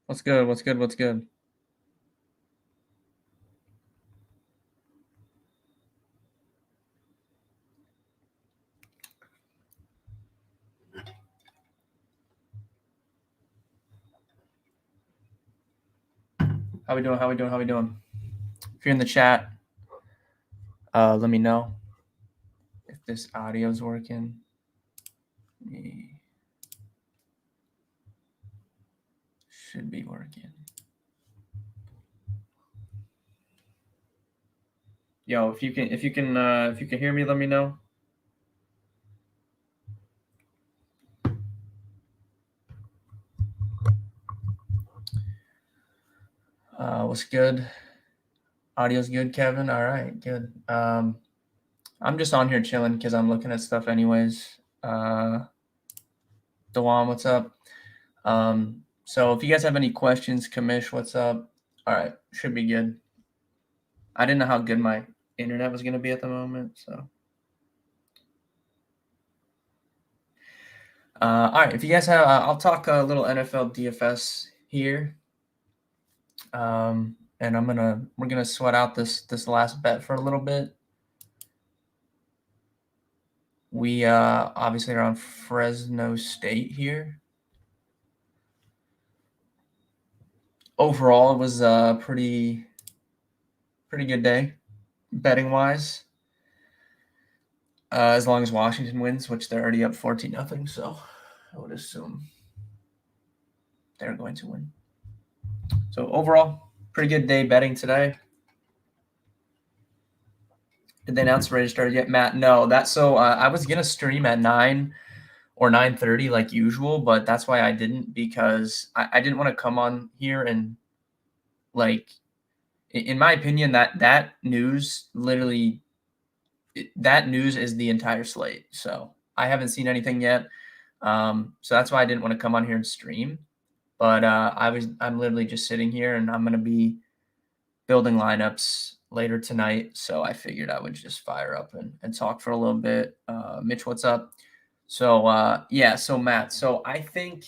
What's good? What's good? What's good? How we doing? How we doing? How we doing? If you're in the chat, let me know if this audio's working. Should be working. Yo, if you can hear me, let me know. What's good? Audio's good, Kevin. All right, good. I'm just on here chilling because I'm looking at stuff anyways. Dewan, what's up? So if you guys have any questions, Kamish, what's up? All right, should be good. I didn't know how good my internet was gonna be at the moment, so. All right, if you guys have, I'll talk a little NFL DFS here, and we're gonna sweat out this last bet for a little bit. We obviously are on Fresno State here. Overall, it was a pretty good day, betting wise. As long as Washington wins, which they're already up 14-0, so I would assume they're going to win. So overall, pretty good day betting today. Did they announce the race started yet, Matt? No, I was gonna stream at 9 or 9:30 like usual, but that's why I didn't, because I didn't want to come on here and, like, in my opinion, that news literally that news is the entire slate. So I haven't seen anything yet. So that's why I didn't want to come on here and stream. But I'm literally just sitting here and I'm gonna be building lineups later tonight. So I figured I would just fire up and talk for a little bit. Mitch, what's up? So yeah, so Matt, so I think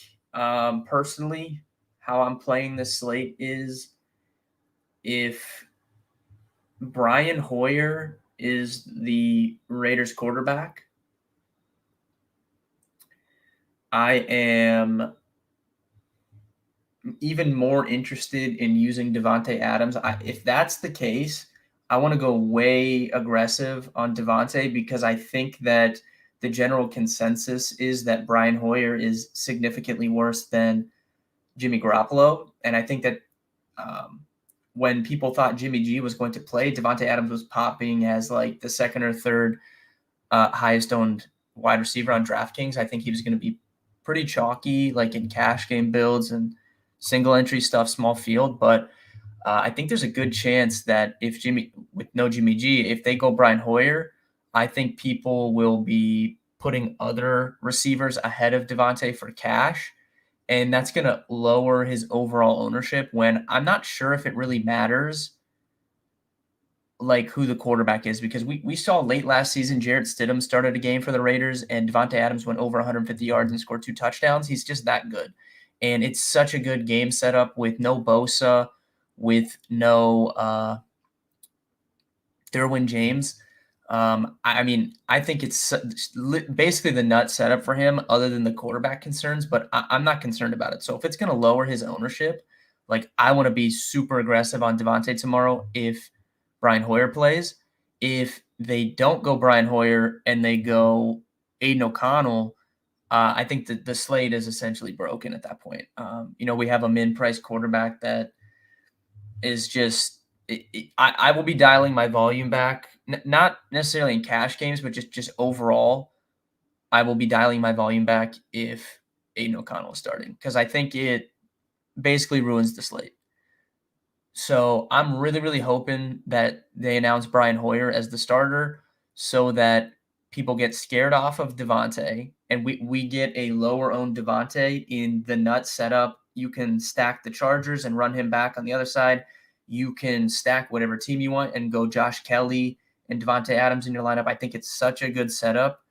personally how I'm playing this slate is, if Brian Hoyer is the Raiders quarterback, I am even more interested in using Devontae Adams. If that's the case, I want to go way aggressive on Devontae, because I think that the general consensus is that Brian Hoyer is significantly worse than Jimmy Garoppolo. And I think that when people thought Jimmy G was going to play, Devontae Adams was popping as like the second or third highest owned wide receiver on DraftKings. I think he was going to be pretty chalky, like in cash game builds and single entry stuff, small field. But I think there's a good chance that with no Jimmy G, if they go Brian Hoyer, I think people will be putting other receivers ahead of Devontae for cash. And that's going to lower his overall ownership, when I'm not sure if it really matters like who the quarterback is, because we saw late last season Jarrett Stidham started a game for the Raiders and Devontae Adams went over 150 yards and scored 2 touchdowns. He's just that good. And it's such a good game setup with no Bosa, with no Derwin James. I mean, I think it's basically the nut setup for him, other than the quarterback concerns, but I'm not concerned about it. So if it's going to lower his ownership, like, I want to be super aggressive on Devontae tomorrow if Brian Hoyer plays. If they don't go Brian Hoyer and they go Aiden O'Connell, I think that the slate is essentially broken at that point. We have a min-price quarterback that is just I will be dialing my volume back, not necessarily in cash games, but just overall. I will be dialing my volume back if Aiden O'Connell is starting, because I think it basically ruins the slate. So I'm really, really hoping that they announce Brian Hoyer as the starter, so that people get scared off of Devontae and we get a lower owned Devontae in the nut setup. You can stack the Chargers and run him back on the other side. You can stack whatever team you want and go Josh Kelly and Devontae Adams in your lineup. I think it's such a good setup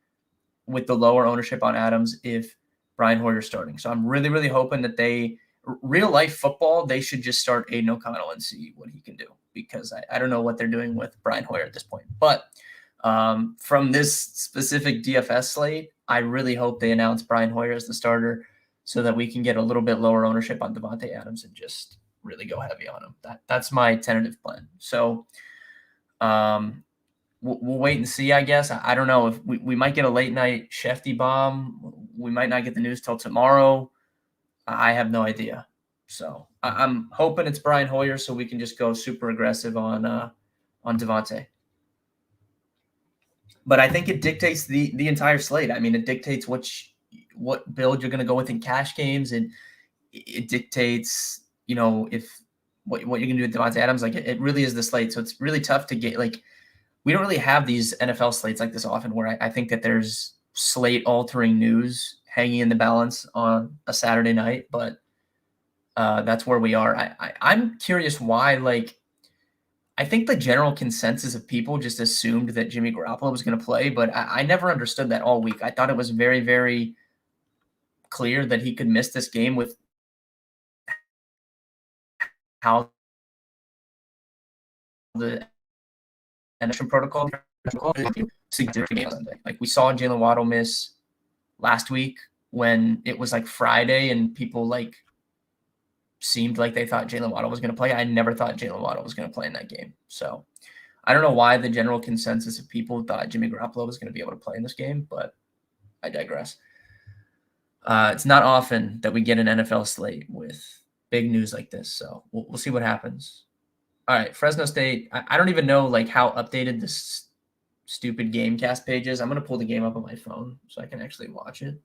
with the lower ownership on Adams if Brian Hoyer's starting. So I'm really, really hoping that they real life football, they should just start Aiden O'Connell and see what he can do, because I don't know what they're doing with Brian Hoyer at this point. But from this specific DFS slate, I really hope they announce Brian Hoyer as the starter so that we can get a little bit lower ownership on Davante Adams and just really go heavy on him. That's my tentative plan. So we'll wait and see, I guess. I don't know if we might get a late night Shefty bomb. We might not get the news till tomorrow. I have no idea. So I'm hoping it's Brian Hoyer so we can just go super aggressive on Davante. But I think it dictates the entire slate. I mean, it dictates what build you're going to go with in cash games, and it dictates, if what you're going to do with Davante Adams. Like it really is the slate. So it's really tough to get, like, we don't really have these NFL slates like this often where I think that there's slate altering news hanging in the balance on a Saturday night, but that's where we are. I'm curious why, like, I think the general consensus of people just assumed that Jimmy Garoppolo was going to play, but I never understood that all week. I thought it was very, very clear that he could miss this game with how the NFL protocol like we saw Jalen Waddle miss last week when it was like Friday and people like seemed like they thought Jalen Waddle was going to play. I never thought Jalen Waddle was going to play in that game. So I don't know why the general consensus of people thought Jimmy Garoppolo was going to be able to play in this game, but I digress. It's not often that we get an NFL slate with big news like this, so we'll see what happens. All right, Fresno State. I don't even know like how updated this stupid Gamecast page is. I'm going to pull the game up on my phone so I can actually watch it.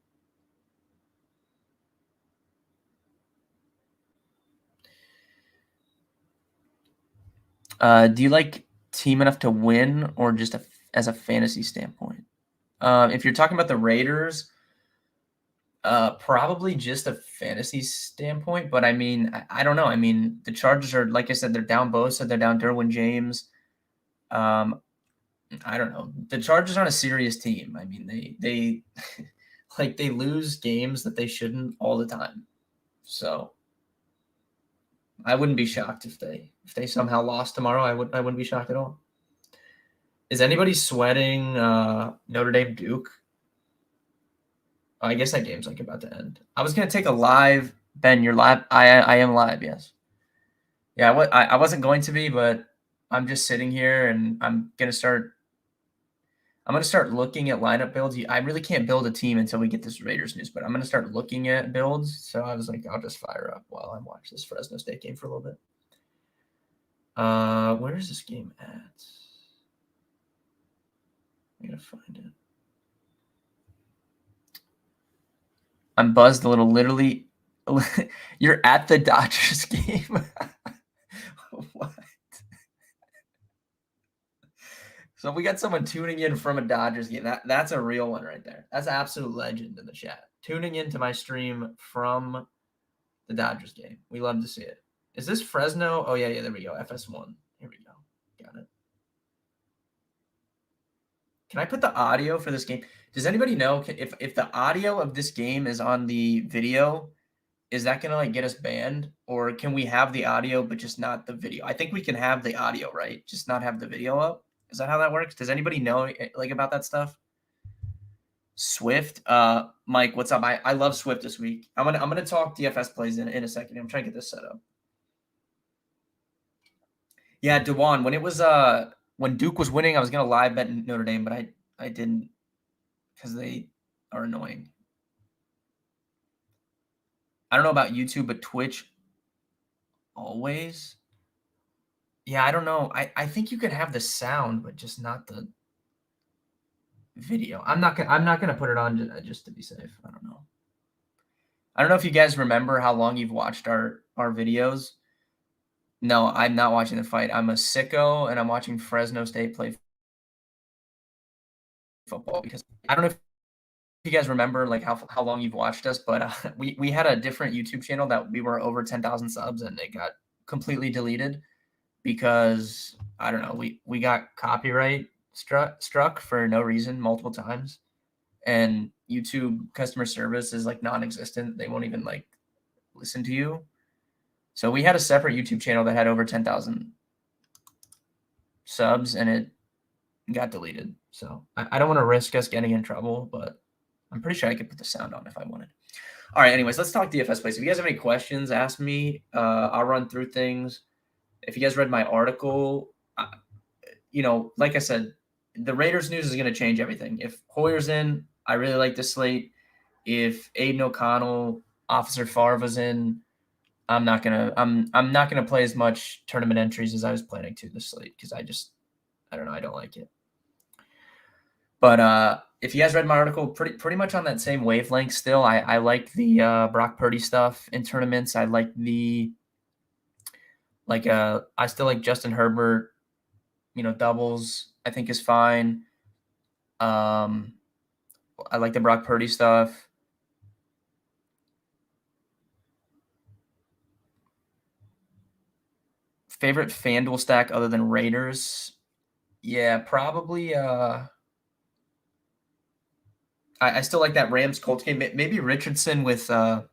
Do you like team enough to win or just as a fantasy standpoint? If you're talking about the Raiders, probably just a fantasy standpoint, but I mean, I don't know. I mean, the Chargers are, like I said, they're down Bosa, they're down Derwin James. I don't know. The Chargers aren't a serious team. I mean, they like they lose games that they shouldn't all the time. So I wouldn't be shocked if they somehow lost tomorrow. I wouldn't be shocked at all. Is anybody sweating Notre Dame Duke? I guess that game's like about to end. I was gonna take a live. Ben, you're live. I am live. Yes. Yeah, I wasn't going to be, but I'm just sitting here and I'm gonna start looking at lineup builds. I really can't build a team until we get this Raiders news, but I'm gonna start looking at builds. So I was like, I'll just fire up while I watch this Fresno State game for a little bit. Where is this game at? I gotta find it. I'm buzzed a little. Literally, you're at the Dodgers game. What? So we got someone tuning in from a Dodgers game. That's a real one right there. That's an absolute legend in the chat. Tuning into my stream from the Dodgers game. We love to see it. Is this Fresno? Oh, yeah, there we go. FS1. Here we go. Got it. Can I put the audio for this game? Does anybody know if the audio of this game is on the video, is that going to like get us banned? Or can we have the audio but just not the video? I think we can have the audio, right? Just not have the video up. Is that how that works? Does anybody know like about that stuff? Swift, Mike, what's up? I love Swift this week. I'm gonna talk DFS plays in a second. I'm trying to get this set up. Yeah, Dewan, when it was when Duke was winning, I was gonna live bet Notre Dame, but I didn't because they are annoying. I don't know about YouTube, but Twitch always. Yeah, I don't know. I think you could have the sound, but just not the video. I'm not gonna put it on just to be safe. I don't know. I don't know if you guys remember how long you've watched our videos. No, I'm not watching the fight. I'm a sicko, and I'm watching Fresno State play football because I don't know if you guys remember like how long you've watched us, but we had a different YouTube channel that we were over 10,000 subs, and it got completely deleted because I don't know. We got copyright struck for no reason multiple times, and YouTube customer service is like non-existent. They won't even like listen to you. So we had a separate YouTube channel that had over 10,000 subs, and it got deleted. So I don't want to risk us getting in trouble, but I'm pretty sure I could put the sound on if I wanted. All right, anyways, let's talk DFS plays. If you guys have any questions, ask me. I'll run through things. If you guys read my article, like I said, the Raiders news is going to change everything. If Hoyer's in, I really like the slate. If Aiden O'Connell, Officer Farva's in, I'm not gonna play as much tournament entries as I was planning to this slate because I don't know, I don't like it. But if you guys read my article, pretty much on that same wavelength still. I like the Brock Purdy stuff in tournaments. I like I still like Justin Herbert, doubles I think is fine. I like the Brock Purdy stuff. Favorite FanDuel stack other than Raiders? Yeah, probably I still like that Rams Colts game. Maybe Richardson with a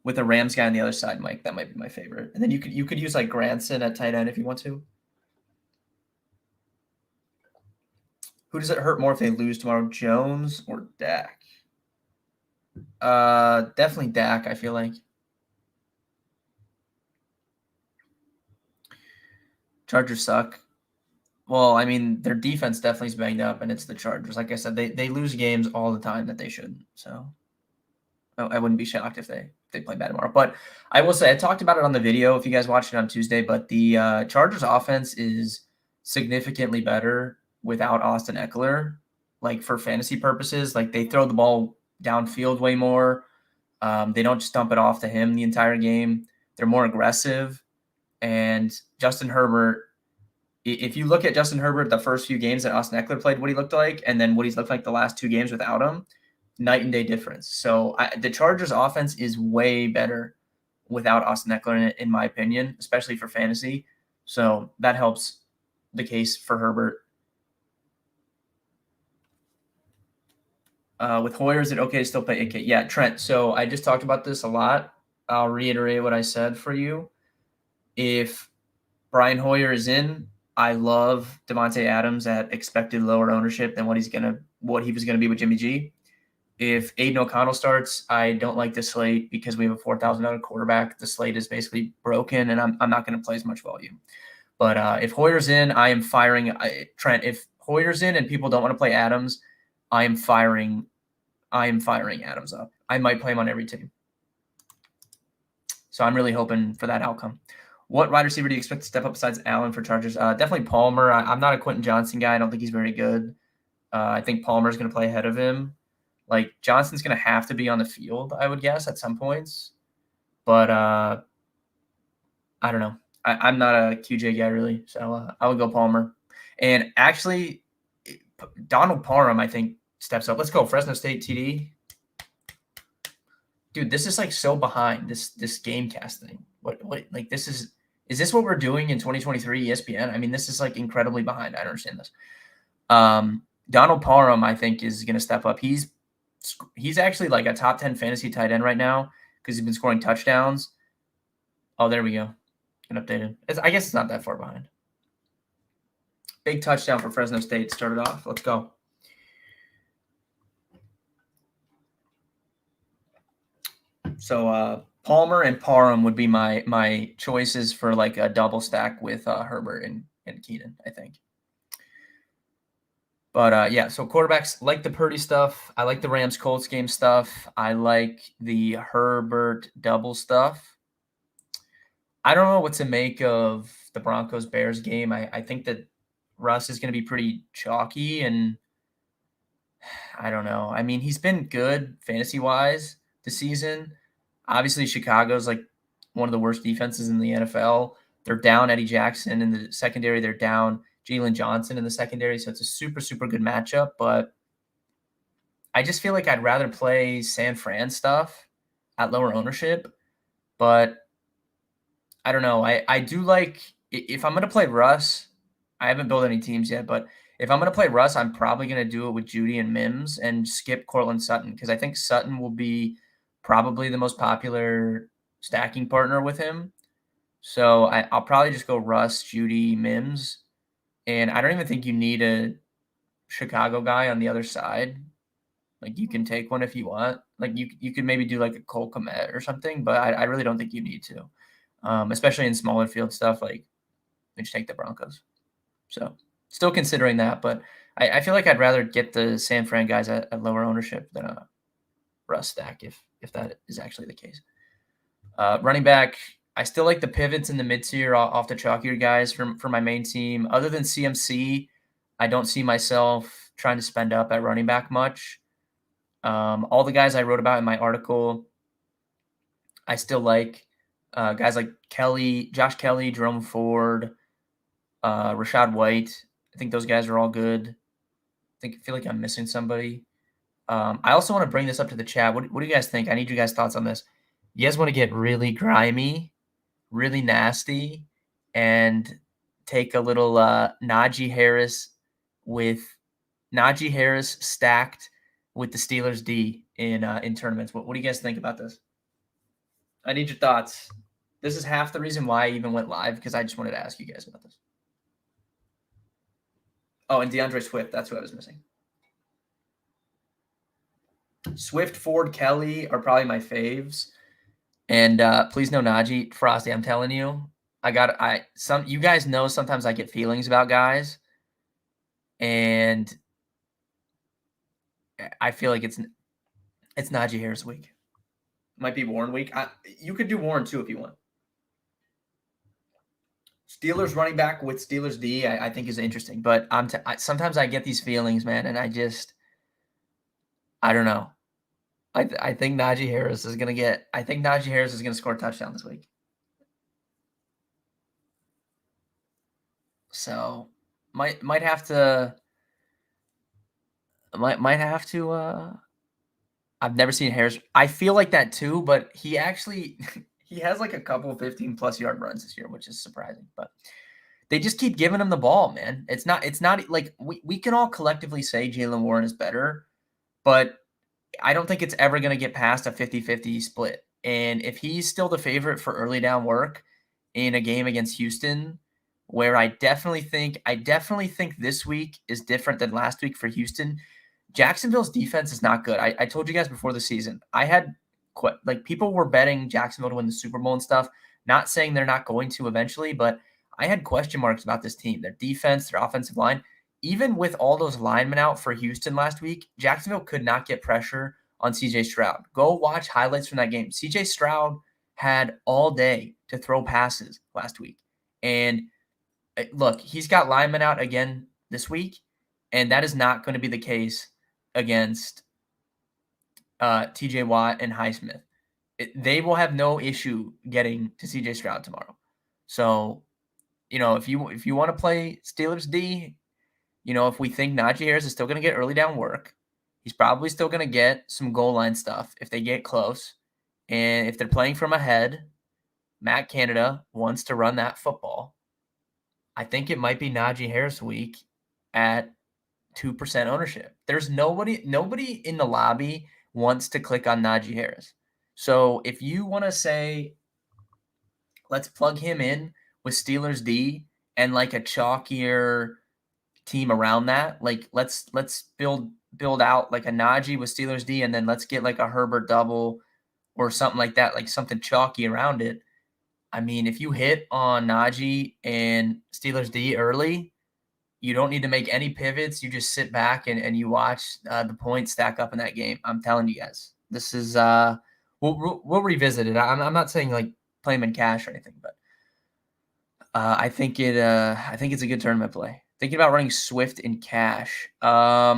Rams guy on the other side, Mike. That might be my favorite. And then you could use like Granson at tight end if you want to. Who does it hurt more if they lose tomorrow, Jones or Dak? Definitely Dak, I feel like. Chargers suck. Well, I mean, their defense definitely is banged up, and it's the Chargers. Like I said, they lose games all the time that they shouldn't. So I wouldn't be shocked if they play bad tomorrow. But I will say, I talked about it on the video if you guys watched it on Tuesday, but the Chargers offense is significantly better without Austin Eckler, like for fantasy purposes. Like they throw the ball downfield way more. They don't just dump it off to him the entire game. They're more aggressive. And Justin Herbert, if you look at Justin Herbert the first few games that Austin Eckler played, what he looked like, and then what he's looked like the last 2 games without him, night and day difference. So the Chargers offense is way better without Austin Eckler, in my opinion, especially for fantasy. So that helps the case for Herbert. With Hoyer, is it okay to still play 8K? Yeah, Trent. So I just talked about this a lot. I'll reiterate what I said for you. If Brian Hoyer is in, I love Davante Adams at expected lower ownership than what he was gonna be with Jimmy G. If Aiden O'Connell starts, I don't like the slate because we have a $4,000 quarterback. The slate is basically broken, and I'm not going to play as much volume. But if Hoyer's in, I am firing Trent. If Hoyer's in and people don't want to play Adams, I am firing Adams up. I might play him on every team. So I'm really hoping for that outcome. What wide receiver do you expect to step up besides Allen for Chargers? Definitely Palmer. I'm not a Quentin Johnson guy. I don't think he's very good. I think Palmer's going to play ahead of him. Like Johnson's going to have to be on the field, I would guess, at some points. But I don't know. I'm not a QJ guy really, so I would go Palmer. And actually, Donald Parham, I think, steps up. Let's go Fresno State TD. Dude, this is like so behind this game casting. What like this is this what we're doing in 2023 ESPN? I mean, this is like incredibly behind. I don't understand this. Donald Parham, I think, is going to step up. He's actually like a top 10 fantasy tight end right now because he's been scoring touchdowns. Oh, there we go. Been updated. I guess it's not that far behind. Big touchdown for Fresno State started off. Let's go. So Palmer and Parham would be my choices for like a double stack with Herbert and Keenan, I think. But yeah, so quarterbacks like the Purdy stuff. I like the Rams Colts game stuff. I like the Herbert double stuff. I don't know what to make of the Broncos Bears game. I think that Russ is going to be pretty chalky, and I don't know. I mean, he's been good fantasy wise this season. Obviously, Chicago's like one of the worst defenses in the NFL. They're down Eddie Jackson in the secondary. They're down Jalen Johnson in the secondary. So it's a super, super good matchup. But I just feel like I'd rather play San Fran stuff at lower ownership. But I don't know. I do like, if I'm going to play Russ, I haven't built any teams yet, but if I'm going to play Russ, I'm probably going to do it with Judy and Mims and skip Cortland Sutton because I think Sutton will be probably the most popular stacking partner with him. So I'll probably just go Russ, Judy, Mims. And I don't even think you need a Chicago guy on the other side. Like you can take one if you want. Like you could maybe do like a Cole Kmet or something, but I really don't think you need to. Especially in smaller field stuff, like just take the Broncos. So still considering that, but I feel like I'd rather get the San Fran guys at lower ownership than a Russ stack if that is actually the case. Running back, I still like the pivots in the mid tier off the chalkier guys for my main team. Other than CMC, I don't see myself trying to spend up at running back much. All the guys I wrote about in my article, I still like guys like Kelly, Josh Kelly, Jerome Ford, Rashad White. I think those guys are all good. I feel like I'm missing somebody. I also want to bring this up to the chat. What do you guys think? I need you guys' thoughts on this. You guys want to get really grimy, really nasty, and take a little Najee Harris stacked with the Steelers D in tournaments. What do you guys think about this? I need your thoughts. This is half the reason why I even went live, because I just wanted to ask you guys about this. Oh, and DeAndre Swift. That's who I was missing. Swift, Ford, Kelly are probably my faves. And please no Najee. Frosty, I'm telling you, you guys know sometimes I get feelings about guys, and I feel like it's Najee Harris week. Might be Warren week. You could do Warren too if you want. Steelers running back with Steelers D, I think is interesting, but sometimes I get these feelings, man, and I don't know. I think Najee Harris is gonna score a touchdown this week. So might have to. I've never seen Harris. I feel like that too, but he actually he has like a couple 15+ yard runs this year, which is surprising. But they just keep giving him the ball, man. It's not like we can all collectively say Jaylen Warren is better, but I don't think it's ever going to get past a 50-50 split. And if he's still the favorite for early down work in a game against Houston, where I definitely think this week is different than last week for Houston. Jacksonville's defense is not good. I told you guys before the season, I had people were betting Jacksonville to win the Super Bowl and stuff. Not saying they're not going to eventually, but I had question marks about this team, their defense, their offensive line. Even with all those linemen out for Houston last week, Jacksonville could not get pressure on CJ Stroud. Go watch highlights from that game. CJ Stroud had all day to throw passes last week. And look, he's got linemen out again this week, and that is not going to be the case against TJ Watt and Highsmith. They will have no issue getting to CJ Stroud tomorrow. So, if you want to play Steelers D, if we think Najee Harris is still going to get early down work, he's probably still going to get some goal line stuff if they get close. And if they're playing from ahead, Matt Canada wants to run that football. I think it might be Najee Harris week at 2% ownership. There's nobody in the lobby wants to click on Najee Harris. So if you want to say, let's plug him in with Steelers D and like a chalkier team around that, like let's build out like a Najee with Steelers D, and then let's get like a Herbert double or something like that, like something chalky around it. I mean, if you hit on Najee and Steelers D early, you don't need to make any pivots. You just sit back and you watch the points stack up in that game. I'm telling you guys, this is we'll revisit it. I'm not saying like play him in cash or anything, but I think it's a good tournament play. Thinking about running Swift in cash. I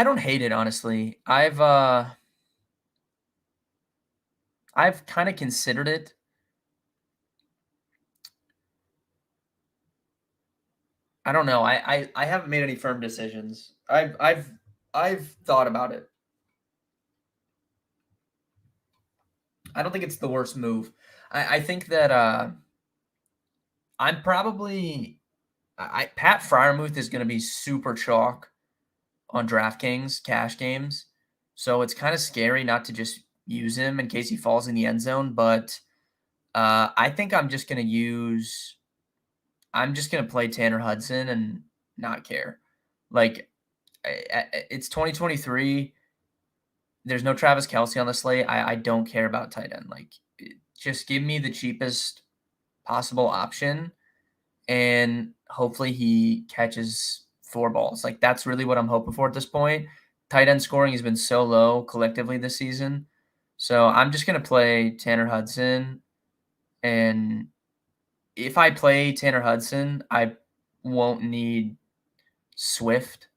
don't hate it, honestly. I've kind of considered it. I don't know. I haven't made any firm decisions. I've thought about it. I don't think it's the worst move. I think that I'm probably Pat Fryermuth is going to be super chalk on DraftKings cash games. So it's kind of scary not to just use him in case he falls in the end zone. But I think I'm just gonna play Tanner Hudson and not care. Like it's 2023. There's no Travis Kelsey on the slate. I don't care about tight end. Like just give me the cheapest possible option, and hopefully he catches 4 balls. Like that's really what I'm hoping for at this point. Tight end scoring has been so low collectively this season. So I'm just gonna play Tanner Hudson. And if I play Tanner Hudson, I won't need Swift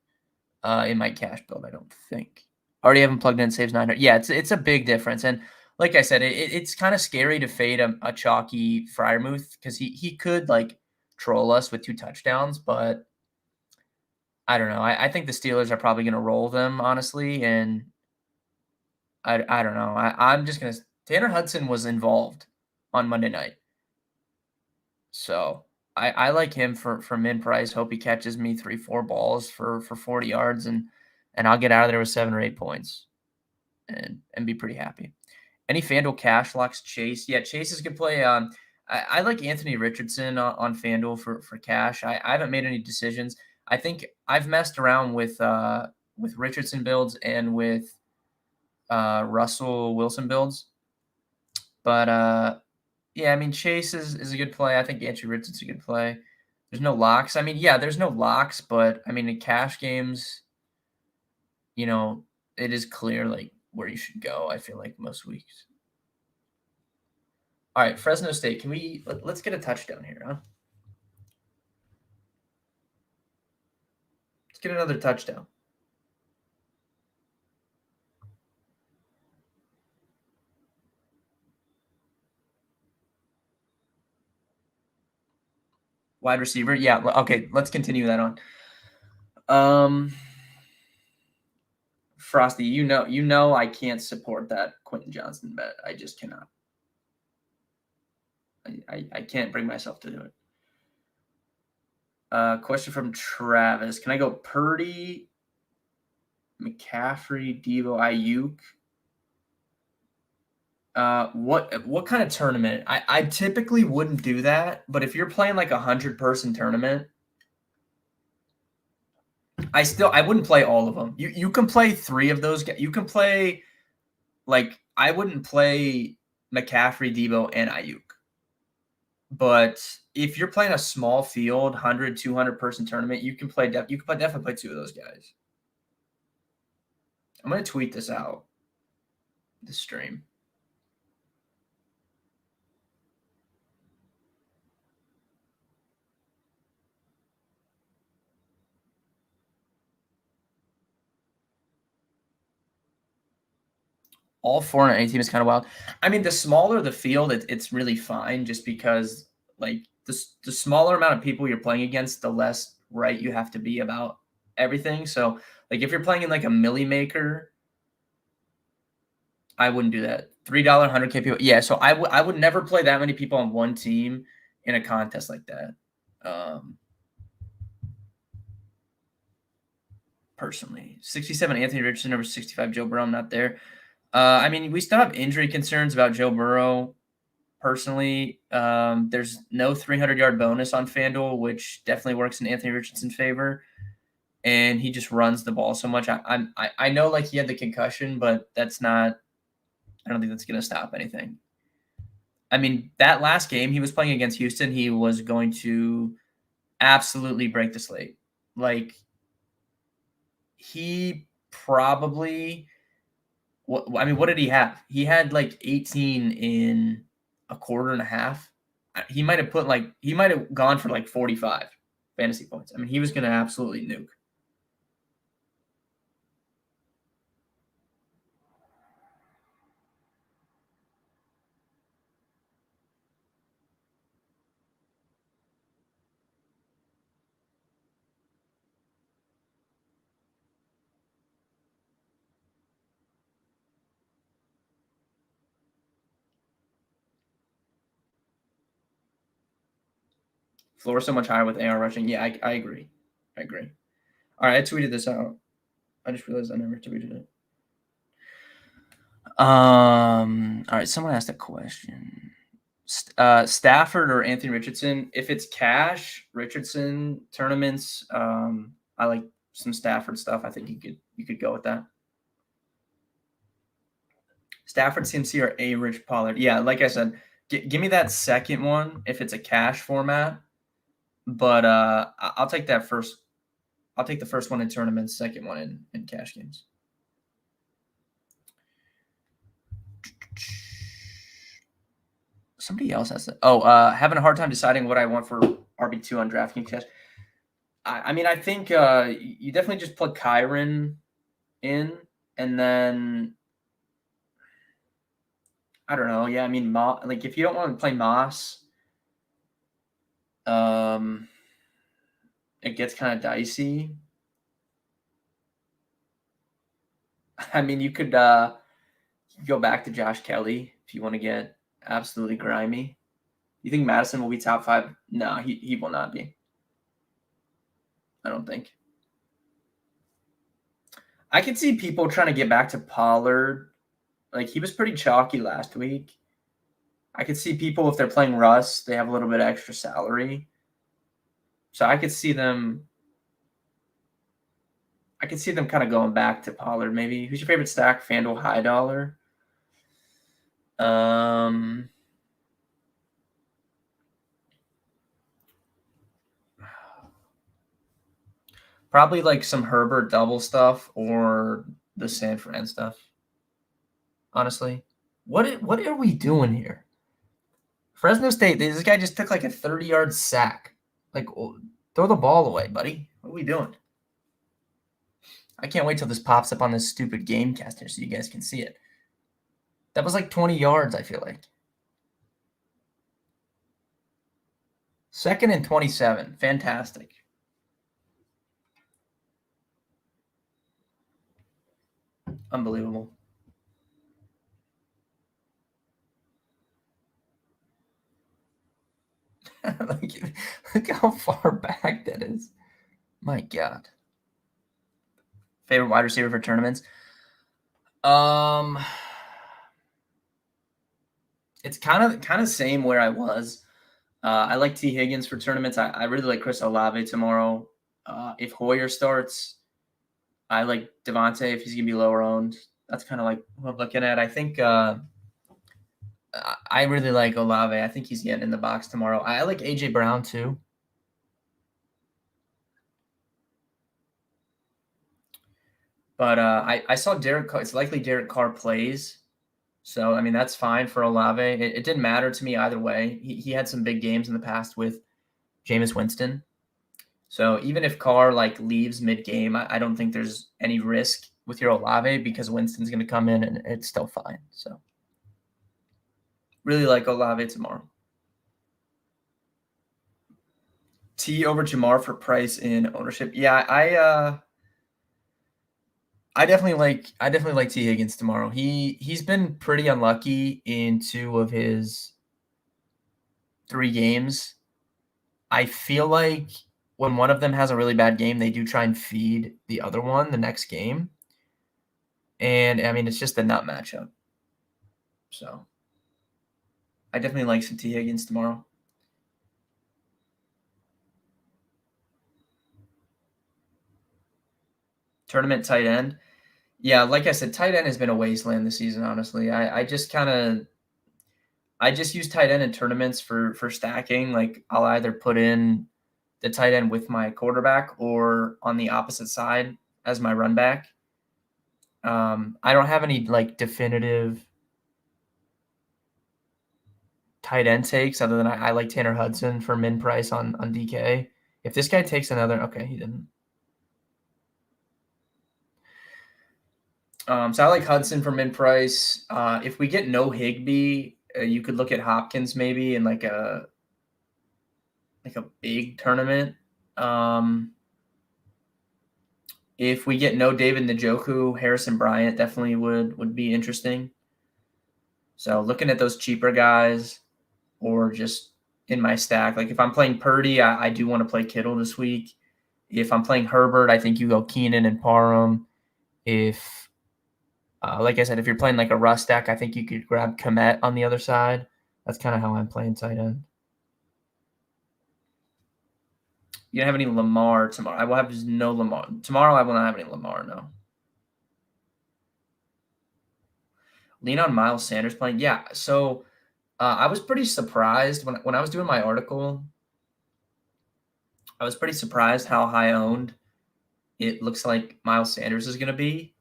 in my cash build, I don't think. Already haven't plugged in, saves 900. Yeah, it's a big difference. And like I said, it's kind of scary to fade a chalky Fryermuth because he could like troll us with 2 touchdowns, but I don't know. I think the Steelers are probably going to roll them, honestly. And I don't know. I'm just going to. Tanner Hudson was involved on Monday night. So I like him for min price. Hope he catches me 3-4 balls for 40 yards and I'll get out of there with 7 or 8 points and be pretty happy. Any FanDuel cash locks Chase? Yeah, Chase is good play. I like Anthony Richardson on FanDuel for cash. I haven't made any decisions. I think I've messed around with Richardson builds and with Russell Wilson builds, but yeah, I mean Chase is a good play. I think Anthony Richardson's a good play. There's no locks. I mean, yeah, there's no locks, but I mean in cash games, you know, it is clear like where you should go. I feel like most weeks. All right, Fresno State. Can let's get a touchdown here, huh? Let's get another touchdown. Wide receiver. Yeah. Okay. Let's continue that on. Frosty, I can't support that Quentin Johnson bet. I just cannot. I can't bring myself to do it. Question from Travis. Can I go Purdy, McCaffrey, Devo, Ayuk? What kind of tournament? I typically wouldn't do that, but if you're playing like 100-person tournament, I wouldn't play all of them. You can play 3 of those. You can play like I wouldn't play McCaffrey, Debo, and Ayuk. But if you're playing a small field, 100, 200-person tournament, you can definitely play 2 of those guys. I'm gonna tweet this out. This stream. All 4 on any team is kind of wild. I mean, the smaller the field, it's really fine just because like the smaller amount of people you're playing against, the less right you have to be about everything. So like if you're playing in like a Millie Maker, I wouldn't do that. $3 100K people. Yeah, so I would never play that many people on one team in a contest like that. Personally, 67 Anthony Richardson over 65 Joe Burrow. I'm not there. I mean, we still have injury concerns about Joe Burrow. Personally, there's no 300-yard bonus on FanDuel, which definitely works in Anthony Richardson's favor. And he just runs the ball so much. I know like he had the concussion, but that's not. I don't think that's going to stop anything. I mean, that last game he was playing against Houston, he was going to absolutely break the slate. Like he probably. What did he have? He had like 18 in a quarter and a half. He might have gone for like 45 fantasy points. I mean, he was going to absolutely nuke. Floor so much higher with AR rushing. Yeah, I agree. I agree. All right, I tweeted this out. I just realized I never tweeted it. All right, someone asked a question. Stafford or Anthony Richardson? If it's cash, Richardson tournaments, I like some Stafford stuff. I think you could go with that. Stafford, CMC, or A. Rich Pollard. Yeah, like I said, give me that second one if it's a cash format. But I'll take that first. I'll take the first one in tournaments, second one in cash games. Somebody else has it. Oh, having a hard time deciding what I want for RB2 on DraftKings cash. I mean, I think you definitely just plug Kyron in, and then I don't know. Yeah, I mean, like if you don't want to play Moss, it gets kind of dicey. I mean, you could go back to Josh Kelly if you want to get absolutely grimy. You think Madison will be top 5? No, he will not be. I don't think. I could see people trying to get back to Pollard. Like, he was pretty chalky last week. I could see people, if they're playing Russ, they have a little bit of extra salary. So I could see them kind of going back to Pollard maybe. Who's your favorite stack? FanDuel high dollar? Probably like some Herbert double stuff or the San Fran stuff. Honestly, what are we doing here? Fresno State, this guy just took like a 30-yard sack. Like, throw the ball away, buddy. What are we doing? I can't wait till this pops up on this stupid Gamecaster so you guys can see it. That was like 20 yards, I feel like. 2nd and 27. Fantastic. Unbelievable. Look how far back that is. My God. Favorite wide receiver for tournaments? It's kind of same where I was. I like T. Higgins for tournaments. I really like Chris Olave tomorrow. If Hoyer starts, I like Devontae if he's going to be lower owned. That's kind of like what I'm looking at. I think I really like Olave. I think he's getting in the box tomorrow. I like A.J. Brown too. But I saw Derek Carr. It's likely Derek Carr plays. So, I mean, that's fine for Olave. It didn't matter to me either way. He had some big games in the past with Jameis Winston. So even if Carr like leaves mid-game, I don't think there's any risk with your Olave because Winston's going to come in and it's still fine. So really like Olave tomorrow. T over Jamar for price in ownership. Yeah, I definitely like T. Higgins tomorrow. He's been pretty unlucky in 2 of his 3 games. I feel like when one of them has a really bad game, they do try and feed the other one the next game. And I mean, it's just a nut matchup. So I definitely like some T. Higgins tomorrow. Tournament tight end. Yeah, like I said, tight end has been a wasteland this season, honestly. I just use tight end in tournaments for stacking. Like I'll either put in the tight end with my quarterback or on the opposite side as my run back. I don't have any like definitive tight end takes other than I like Tanner Hudson for min price on DK. If this guy takes another, okay, he didn't. So I like Hudson for min price. If we get no Higbee, you could look at Hopkins maybe in like a big tournament. If we get no David Njoku, Harrison Bryant definitely would be interesting. So looking at those cheaper guys or just in my stack, like if I'm playing Purdy, I do want to play Kittle this week. If I'm playing Herbert, I think you go Keenan and Parham. If, like I said, if you're playing like a Rust deck, I think you could grab Komet on the other side. That's kind of how I'm playing tight end. You don't have any Lamar tomorrow. I will have no Lamar. Tomorrow I will not have any Lamar, no. Lean on Miles Sanders playing. Yeah, so I was pretty surprised when I was doing my article. I was pretty surprised how high owned it looks like Miles Sanders is going to be.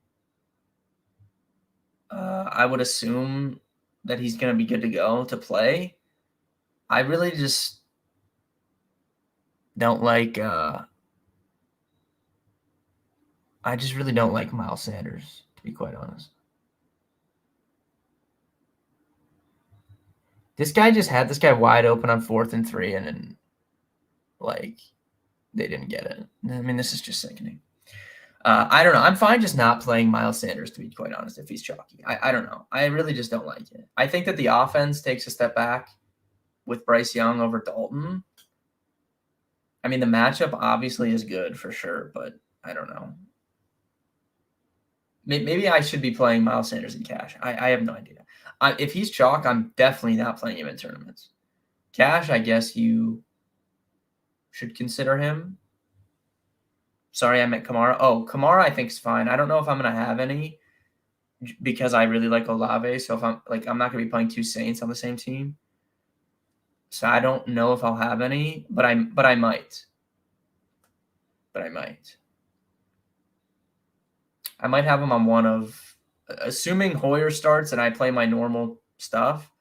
I would assume that he's going to be good to go to play. I really just don't like. I just really don't like Miles Sanders, to be quite honest. This guy just had this guy wide open on 4th and 3, and then like they didn't get it. I mean, this is just sickening. I don't know. I'm fine just not playing Miles Sanders, to be quite honest, if he's chalky. I don't know. I really just don't like it. I think that the offense takes a step back with Bryce Young over Dalton. I mean, the matchup obviously is good for sure, but I don't know. Maybe I should be playing Miles Sanders in cash. I have no idea. If he's chalk, I'm definitely not playing him in tournaments. Cash, I guess you should consider him. Sorry, I meant Kamara. Oh, Kamara I think is fine. I don't know if I'm going to have any because I really like Olave. So if I'm not going to be playing 2 Saints on the same team. So I don't know if I'll have any, but I might. But I might. I might have him on one of, assuming Hoyer starts and I play my normal stuff,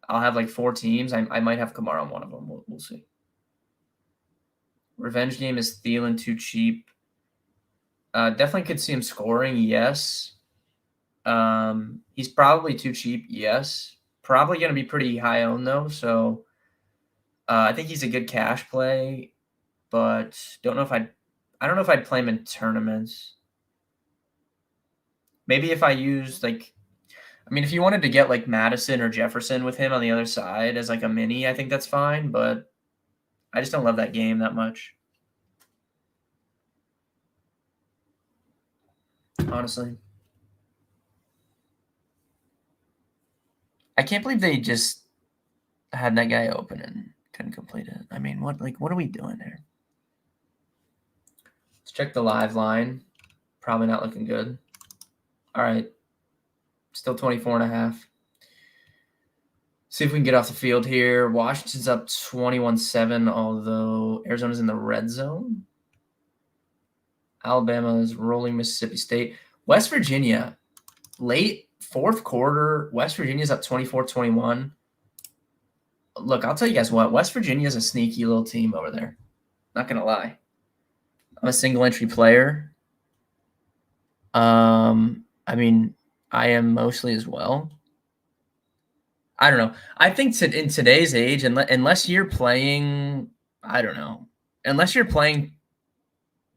I'll have like 4 teams. I might have Kamara on one of them. We'll see. Revenge game is Thielen too cheap. Definitely could see him scoring, yes. He's probably too cheap, yes. Probably going to be pretty high owned though, so I think he's a good cash play, but I don't know if I'd play him in tournaments. Maybe if I use if you wanted to get like Madison or Jefferson with him on the other side as like a mini, I think that's fine, but I just don't love that game that much. Honestly. I can't believe they just had that guy open and couldn't complete it. I mean, what are we doing here? Let's check the live line. Probably not looking good. All right. Still 24.5. See if we can get off the field here. Washington's up 21-7, although Arizona's in the red zone. Alabama is rolling Mississippi State. West Virginia, late 4th quarter, West Virginia's up 24-21. Look, I'll tell you guys what, West Virginia is a sneaky little team over there. Not going to lie. I'm a single entry player. I mean, I am mostly as well. I don't know. I think in today's age, unless you're playing, I don't know, unless you're playing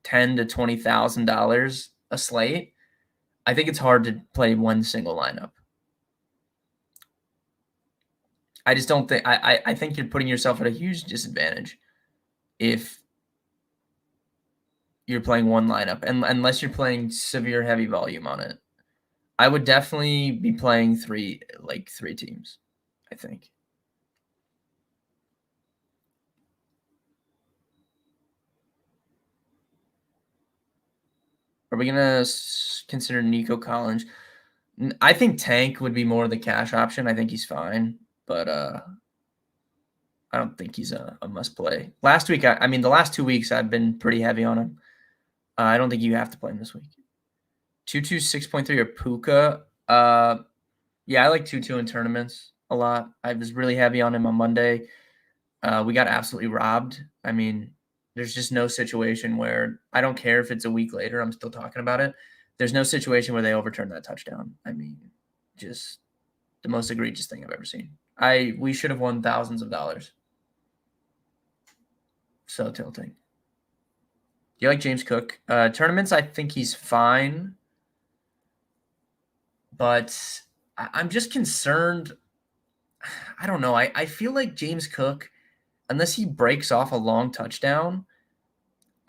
$10,000 to $20,000 a slate, I think it's hard to play one single lineup. I just don't think I think you're putting yourself at a huge disadvantage if you're playing one lineup, and unless you're playing severe heavy volume on it. I would definitely be playing 3 teams, I think. Are we gonna consider Nico Collins? I think Tank would be more of the cash option. I think he's fine, but I don't think he's a must play. Last week, the last 2 weeks I've been pretty heavy on him. I don't think you have to play him this week. 2-2 6.3 or Puka. Yeah, I like 2-2 in tournaments a lot. I was really heavy on him on Monday. We got absolutely robbed. I mean, there's just no situation where, I don't care if it's a week later, I'm still talking about it. There's no situation where they overturn that touchdown. I mean, just the most egregious thing I've ever seen. We should have won thousands of dollars. So tilting. Do you like James Cook? Tournaments, I think he's fine. But I'm just concerned. I don't know. I feel like James Cook, unless he breaks off a long touchdown,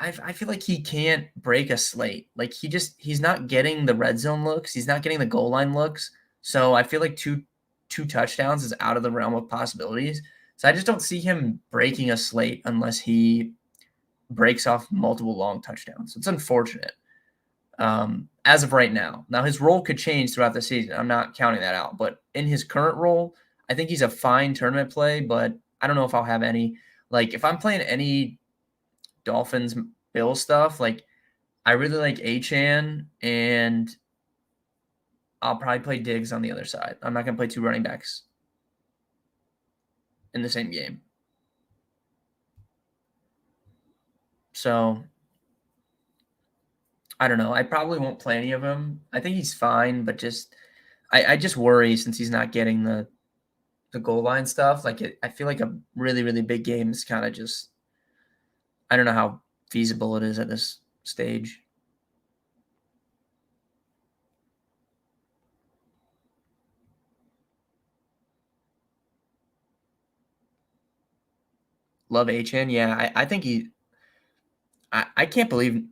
I feel like he can't break a slate. Like he's not getting the red zone looks. He's not getting the goal line looks. So I feel like two touchdowns is out of the realm of possibilities. So I just don't see him breaking a slate unless he breaks off multiple long touchdowns. It's unfortunate. As of right now. Now his role could change throughout the season. I'm not counting that out. But in his current role, I think he's a fine tournament play, but I don't know if I'll have any. Like if I'm playing any Dolphins Bill stuff, like I really like Achan, and I'll probably play Diggs on the other side. I'm not gonna play two running backs in the same game. So I don't know. I probably won't play any of them. I think he's fine, but just I just worry since he's not getting the goal line stuff. Like I feel like a really really big game is kind of just I don't know how feasible it is at this stage. Love Achan. Yeah, I think I can't believe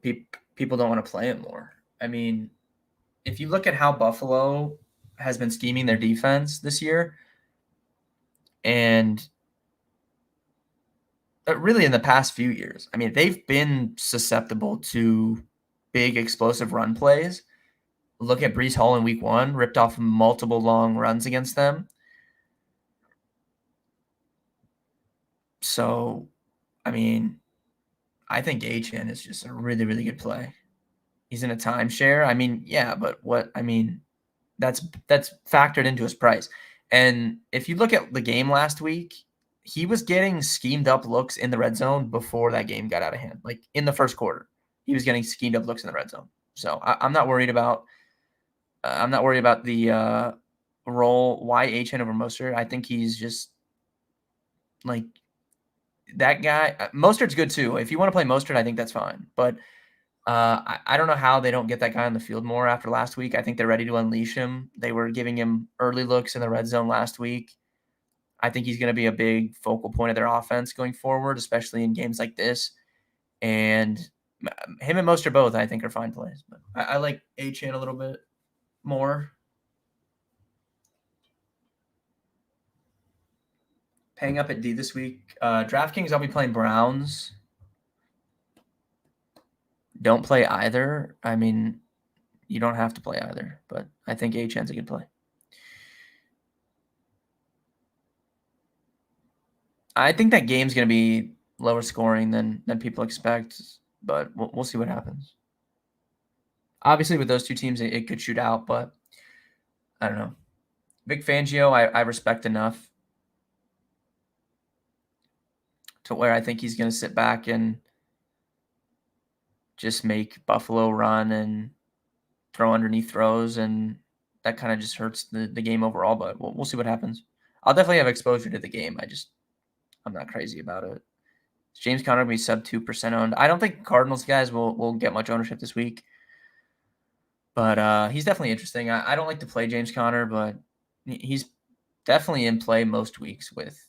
people don't want to play him more. I mean, if you look at how Buffalo has been scheming their defense this year, and really in the past few years, I mean, they've been susceptible to big explosive run plays. Look at Brees Hall in week 1, ripped off multiple long runs against them. So, I mean, I think Achan is just a really, really good play. He's in a timeshare. I mean, yeah, but what I mean, that's factored into his price. And if you look at the game last week, he was getting schemed up looks in the red zone before that game got out of hand. Like in the first quarter, he was getting schemed up looks in the red zone. So I'm not worried about. I'm not worried about the role. Why Achan over Mostert? I think he's just like that guy. Mostert's good too. If you want to play Mostert, I think that's fine. But I don't know how they don't get that guy on the field more after last week. I think they're ready to unleash him. They were giving him early looks in the red zone last week. I think he's going to be a big focal point of their offense going forward, especially in games like this. And him and Mostert both, I think, are fine plays. But I like Achan a little bit more. Paying up at D this week. DraftKings, I'll be playing Browns. Don't play either. I mean, you don't have to play either, but I think Achan's a good play. I think that game's going to be lower scoring than people expect, but we'll see what happens. Obviously, with those two teams, it could shoot out, but I don't know. Vic Fangio, I respect enough to where I think he's going to sit back and just make Buffalo run and throw underneath throws, and that kind of just hurts the game overall, but we'll see what happens. I'll definitely have exposure to the game. I'm not crazy about it. James Conner will be sub 2% owned. I don't think Cardinals guys will get much ownership this week, but he's definitely interesting. I don't like to play James Conner, but he's definitely in play most weeks with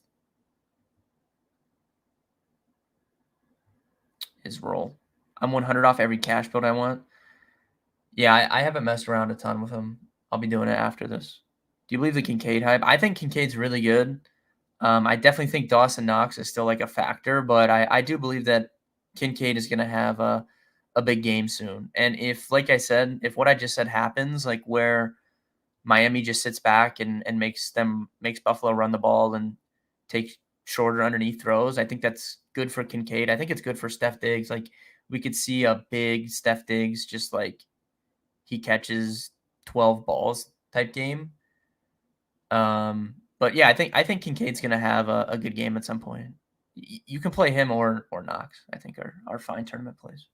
his role. I'm 100 off every cash build I want. Yeah, I haven't messed around a ton with him. I'll be doing it after this. Do you believe the Kincaid hype? I think Kincaid's really good. I definitely think Dawson Knox is still like a factor, but I do believe that Kincaid is going to have a big game soon. And if, like I said, if what I just said happens, like where Miami just sits back and makes Buffalo run the ball and take shorter underneath throws, I think that's good for Kincaid. I think it's good for Steph Diggs. Like we could see a big Steph Diggs just like he catches 12 balls type game. But yeah, I think Kincaid's gonna have a good game at some point. You can play him or Knox. I think are fine tournament plays.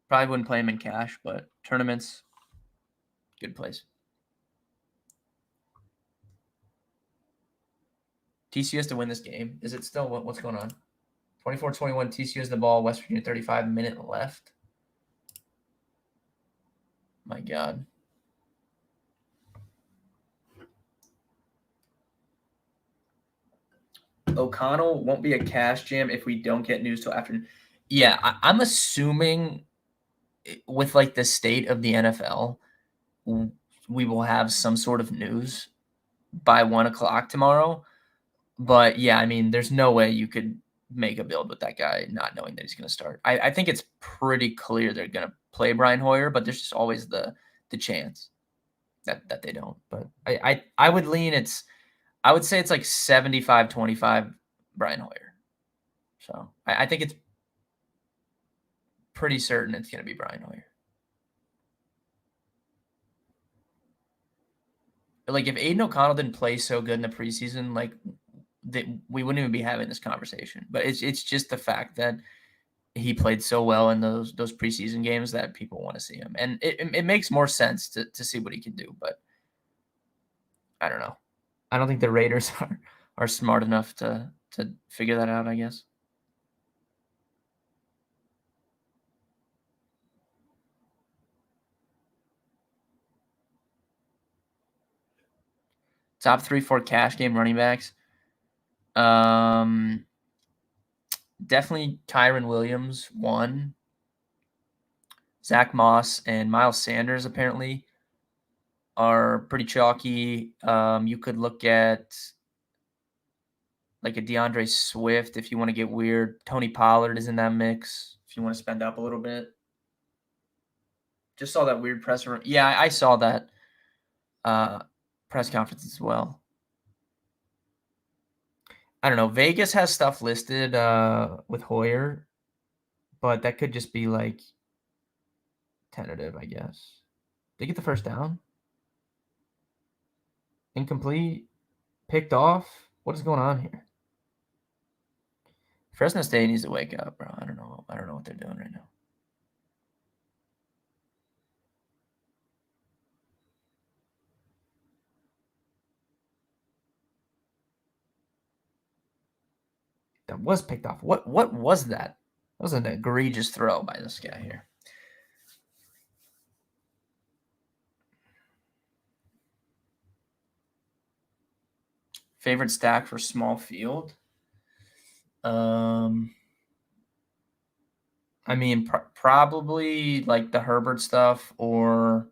Probably wouldn't play him in cash, but tournaments, good plays. TCU has to win this game. Is it still what's going on? 24-21. TCU has the ball. West Virginia 35 minute left. My God. O'Connell won't be a cash jam if we don't get news till afternoon. Yeah, I'm assuming with like the state of the NFL, we will have some sort of news by 1 o'clock tomorrow. But yeah, I mean, there's no way you could make a build with that guy not knowing that he's going to start. I think it's pretty clear they're going to play Brian Hoyer, but there's just always the chance that they don't. But I would lean I would say it's like 75-25 Brian Hoyer. So I think it's pretty certain it's going to be Brian Hoyer. Like if Aiden O'Connell didn't play so good in the preseason, like we wouldn't even be having this conversation. But it's just the fact that he played so well in those preseason games that people want to see him, and it makes more sense to see what he can do. But I don't know. I don't think the Raiders are smart enough to figure that out, I guess. Top 3-4 cash game running backs. Definitely Kyron Williams, 1. Zach Moss and Miles Sanders apparently are pretty chalky. You could look at like a DeAndre Swift if you want to get weird. Tony Pollard is in that mix if you want to spend up a little bit. Just saw that weird press. Yeah, I saw that press conference as well. I don't know. Vegas has stuff listed with Hoyer, but that could just be like tentative, I guess. They get the first down. Incomplete. Picked off. What is going on here? Fresno State needs to wake up, bro. I don't know what they're doing right now. That was picked off. What was that? That was an egregious throw by this guy here. Favorite stack for small field? I mean, probably like the Herbert stuff or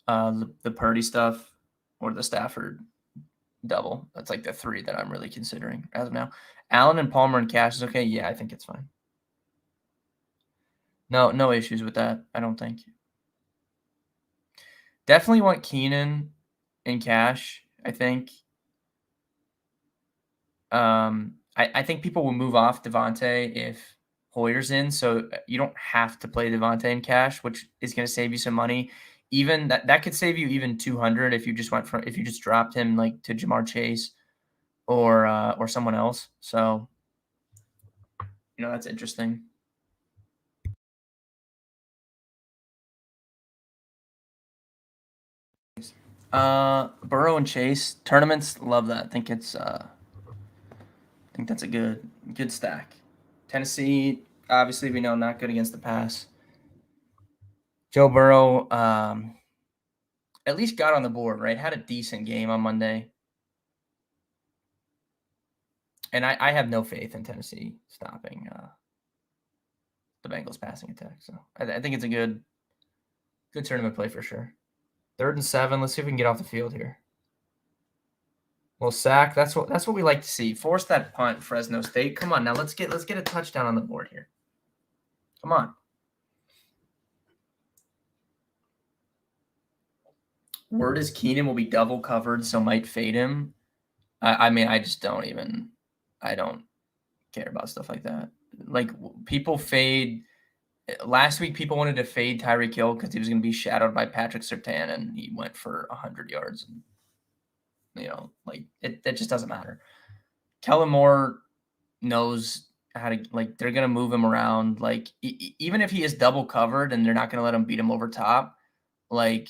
the Purdy stuff or the Stafford double. That's like the 3 that I'm really considering as of now. Allen and Palmer and Cash is okay. Yeah, I think it's fine. No issues with that. I don't think. Definitely want Keenan and Cash. I think. I think people will move off Devontae if Hoyer's in, so you don't have to play Devontae in Cash, which is going to save you some money. Even that could save you even 200 if you just dropped him like to Jamar Chase or someone else. So that's interesting. Burrow and Chase tournaments, love that. I think that's a good stack. Tennessee, obviously we know not good against the pass. Joe Burrow at least got on the board, right? Had a decent game on Monday. And I have no faith in Tennessee stopping the Bengals passing attack. So I think it's a good tournament play for sure. 3rd and 7. Let's see if we can get off the field here. Well, sack. That's what we like to see. Force that punt, Fresno State. Come on now. Let's get a touchdown on the board here. Come on. Word is Keenan will be double covered, so might fade him. I mean, I just don't care about stuff like that. Like people fade. Last week, people wanted to fade Tyreek Hill because he was going to be shadowed by Patrick Surtain, and he went for 100 yards. And, like that just doesn't matter. Kellen Moore knows how to they're going to move him around. Like even if he is double covered and they're not going to let him beat him over top, like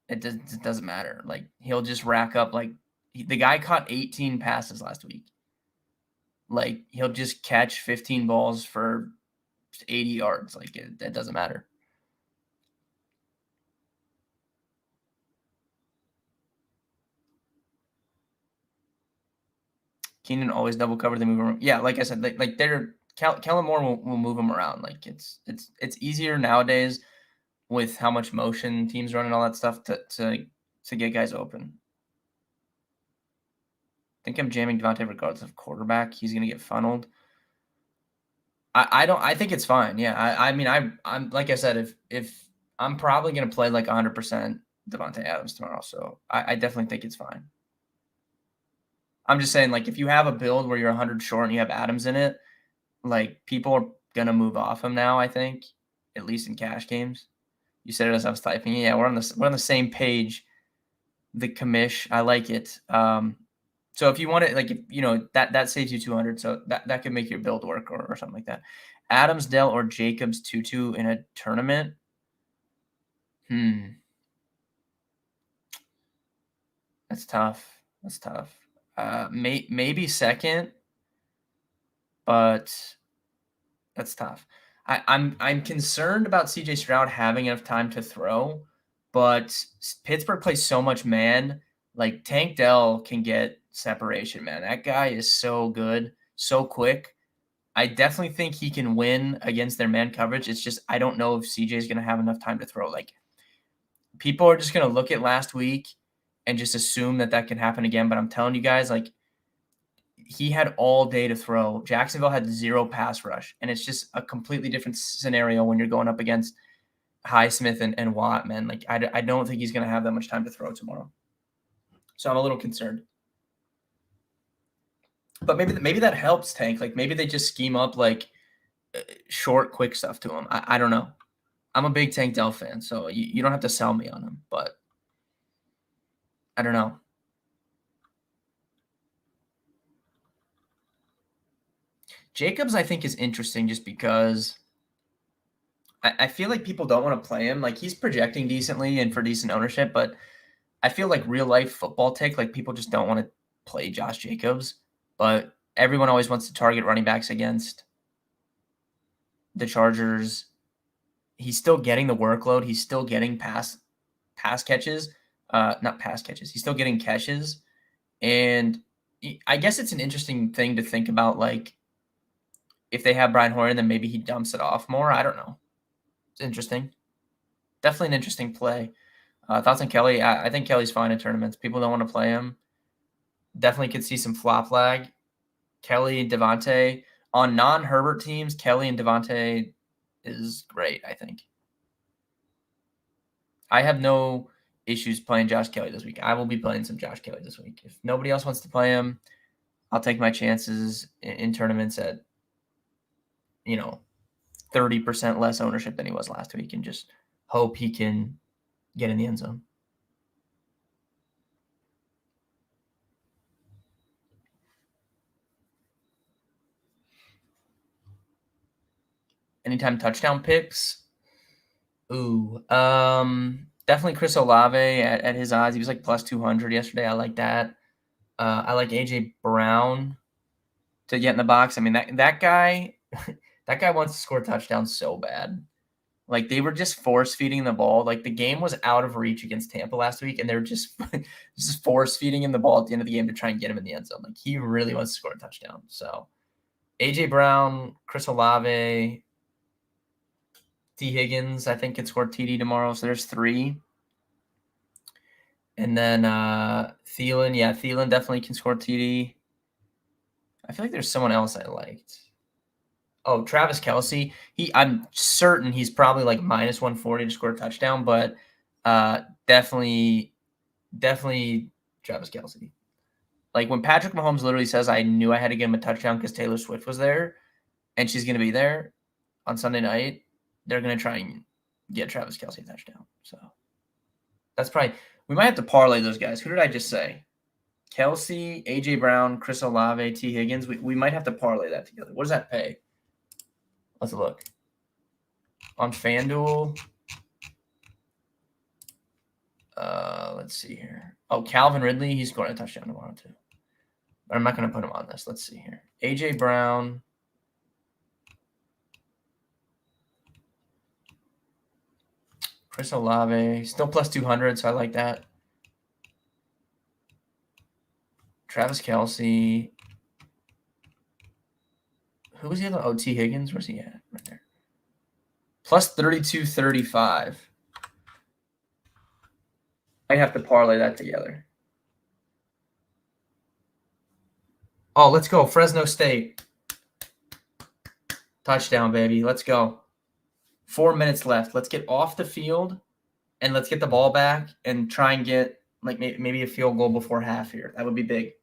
it doesn't matter. Like he'll just rack up. Like the guy caught 18 passes last week. Like he'll just catch 15 balls for 80 yards. Like that doesn't matter. Keenan always double cover. They move him. Yeah, like I said, like they're Kellen Moore will move him around. Like it's easier nowadays with how much motion teams run and all that stuff to get guys open. I think I'm jamming Devontae regardless of quarterback. He's gonna get funneled. I don't. I think it's fine. Yeah. I mean I'm like I said, if I'm probably gonna play like 100% Devontae Adams tomorrow, so I definitely think it's fine. I'm just saying, like, if you have a build where you're 100 short and you have Adams in it, like, people are gonna move off him now, I think, at least in cash games. You said it as I was typing. Yeah, we're on the same page. The commish, I like it. So if you want it, like, if, that saves you 200, so that could make your build work or something like that. Adams, Dell, or Jacobs 2-2 in a tournament. That's tough. That's tough. Maybe second, but that's tough. I'm concerned about CJ Stroud having enough time to throw, but Pittsburgh plays so much man. Like Tank Dell can get separation, man. That guy is so good, so quick. I definitely think he can win against their man coverage. It's just I don't know if CJ is going to have enough time to throw. Like people are just going to look at last week and just assume that can happen again. But I'm telling you guys, like he had all day to throw. Jacksonville had 0 pass rush, and it's just a completely different scenario when you're going up against Highsmith and Watt, man. Like I don't think he's going to have that much time to throw tomorrow. So I'm a little concerned. But maybe that helps Tank. Like maybe they just scheme up like short, quick stuff to him. I don't know. I'm a big Tank Dell fan, so you don't have to sell me on him, but I don't know. Jacobs, I think, is interesting just because I feel like people don't want to play him. Like he's projecting decently and for decent ownership, but I feel like real life football take, like people just don't want to play Josh Jacobs. But everyone always wants to target running backs against the Chargers. He's still getting the workload. He's still getting pass catches. Not pass catches. He's still getting catches. And I guess it's an interesting thing to think about, like, if they have Brian Hoyer, then maybe he dumps it off more. I don't know. It's interesting. Definitely an interesting play. Thoughts on Kelly? I think Kelly's fine in tournaments. People don't want to play him. Definitely could see some flop lag. Kelly and Devontae. On non-Herbert teams, Kelly and Devontae is great, I think. I have no issues playing Josh Kelly this week. I will be playing some Josh Kelly this week. If nobody else wants to play him, I'll take my chances in tournaments at, 30% less ownership than he was last week and just hope he can get in the end zone. Anytime touchdown picks. Ooh, definitely Chris Olave at his odds. He was like plus 200 yesterday. I like that. I like AJ Brown to get in the box. I mean that guy that guy wants to score touchdowns so bad. Like they were just force feeding the ball. Like the game was out of reach against Tampa last week, and they were just force feeding him the ball at the end of the game to try and get him in the end zone. Like he really wants to score a touchdown. So AJ Brown, Chris Olave, T. Higgins, I think, can score TD tomorrow. So there's 3. And then Thielen. Yeah, Thielen definitely can score TD. I feel like there's someone else I liked. Oh, Travis Kelce. I'm certain he's probably like minus 140 to score a touchdown, but definitely Travis Kelce. Like when Patrick Mahomes literally says, I knew I had to get him a touchdown because Taylor Swift was there and she's going to be there on Sunday night, they're going to try and get Travis Kelce a touchdown. So that's probably, we might have to parlay those guys. Who did I just say? Kelce, AJ Brown, Chris Olave, T. Higgins. We might have to parlay that together. What does that pay? Let's look. On FanDuel, let's see here. Oh, Calvin Ridley, he's scoring a touchdown tomorrow too. But I'm not going to put him on this. Let's see here. AJ Brown. Chris Olave, still plus 200, so I like that. Travis Kelce. Who was the other? Oh, T. Higgins. Where's he at? Right there. Plus 32.35. I have to parlay that together. Oh, let's go. Fresno State. Touchdown, baby. Let's go. 4 minutes left. Let's get off the field and let's get the ball back and try and get like maybe a field goal before half here. That would be big.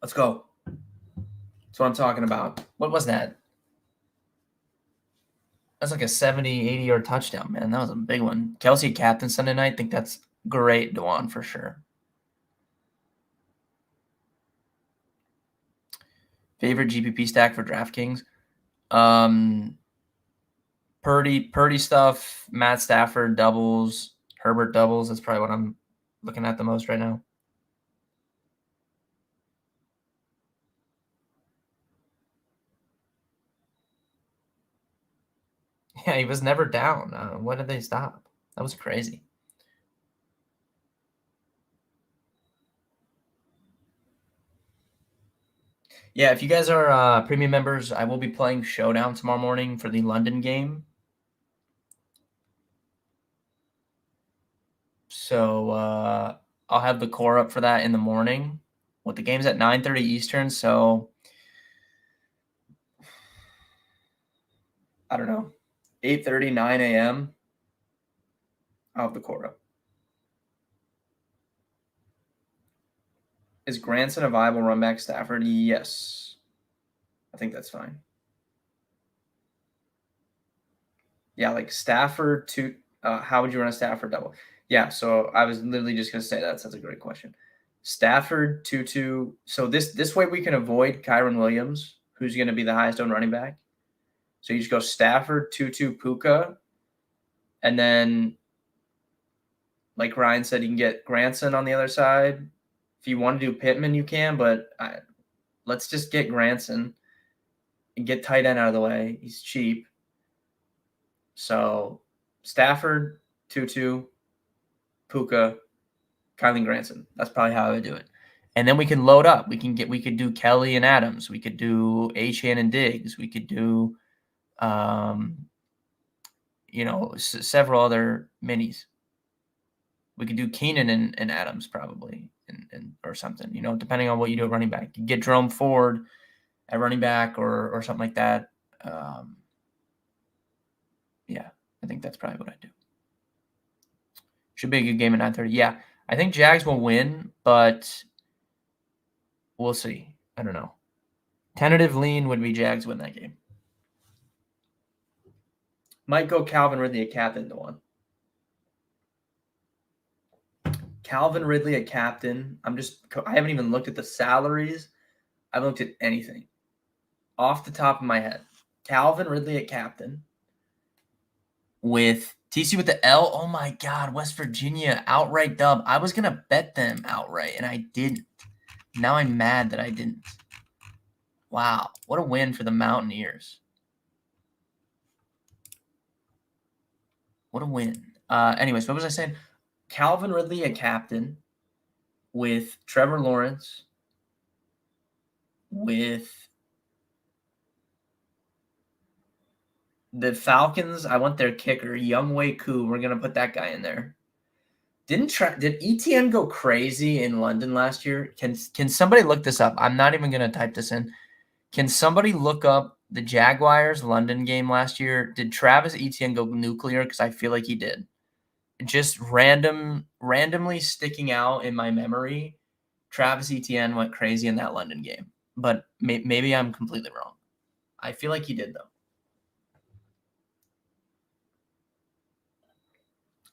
Let's go. That's what I'm talking about. What was that? That's like a 70, 80-yard touchdown, man. That was a big one. Kelsey captain Sunday night. I think that's great, Dewan, for sure. Favorite GPP stack for DraftKings? Purdy stuff, Matt Stafford doubles, Herbert doubles. That's probably what I'm looking at the most right now. Yeah, he was never down. When did they stop? That was crazy. Yeah, if you guys are premium members, I will be playing Showdown tomorrow morning for the London game. So I'll have the core up for that in the morning. Well, the game's at 9:30 Eastern, so I don't know, 8:30, 9 a.m. I'll have the core up. Is Granson a viable run back Stafford? Yes. I think that's fine. Yeah, like Stafford to how would you run a Stafford double? Yeah, so I was literally just gonna say that. So that's a great question. Stafford Tutu. So this way we can avoid Kyron Williams, who's gonna be the highest owned running back. So you just go Stafford, Tutu, Puka, and then like Ryan said, you can get Granson on the other side. If you want to do Pittman, you can, but let's just get Granson and get tight end out of the way. He's cheap. So Stafford, Tutu, Puka, Kylie Granson. That's probably how I would do it. And then we can load up. We could do Kelly and Adams. We could do Achane and Diggs. We could do, several other minis. We could do Keenan and Adams probably, and or something. Depending on what you do at running back. You get Jerome Ford at running back or something like that. Yeah, I think that's probably what I do. Should be a good game at 9:30. Yeah, I think Jags will win, but we'll see. I don't know. Tentative lean would be Jags win that game. Might go Calvin Ridley at captain to one. Calvin Ridley at captain. I haven't even looked at the salaries. I haven't looked at anything. Off the top of my head. Calvin Ridley at captain. With TC with the L. Oh my God, West Virginia outright dub. I was gonna bet them outright and I didn't. Now I'm mad that I didn't. Wow, what a win for the Mountaineers. What a win. Anyways, what was I saying? Calvin Ridley at captain with Trevor Lawrence, with the Falcons. I want their kicker, Younghoe Koo. We're gonna put that guy in there. Did ETN go crazy in London last year? Can somebody look this up? I'm not even gonna type this in. Can somebody look up the Jaguars London game last year? Did Travis Etienne go nuclear? Because I feel like he did. Just randomly sticking out in my memory, Travis Etienne went crazy in that London game. But maybe I'm completely wrong. I feel like he did, though.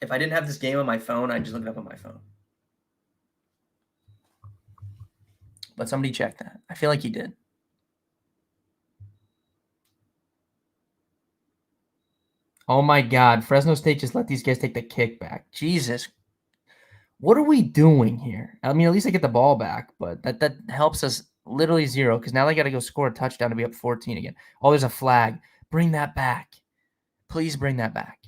If I didn't have this game on my phone, I'd just look it up on my phone. But somebody check that. I feel like he did. Oh my God. Fresno State just let these guys take the kickback. Jesus. What are we doing here? I mean, at least they get the ball back, but that helps us literally zero because now they got to go score a touchdown to be up 14 again. Oh, there's a flag. Bring that back. Please bring that back.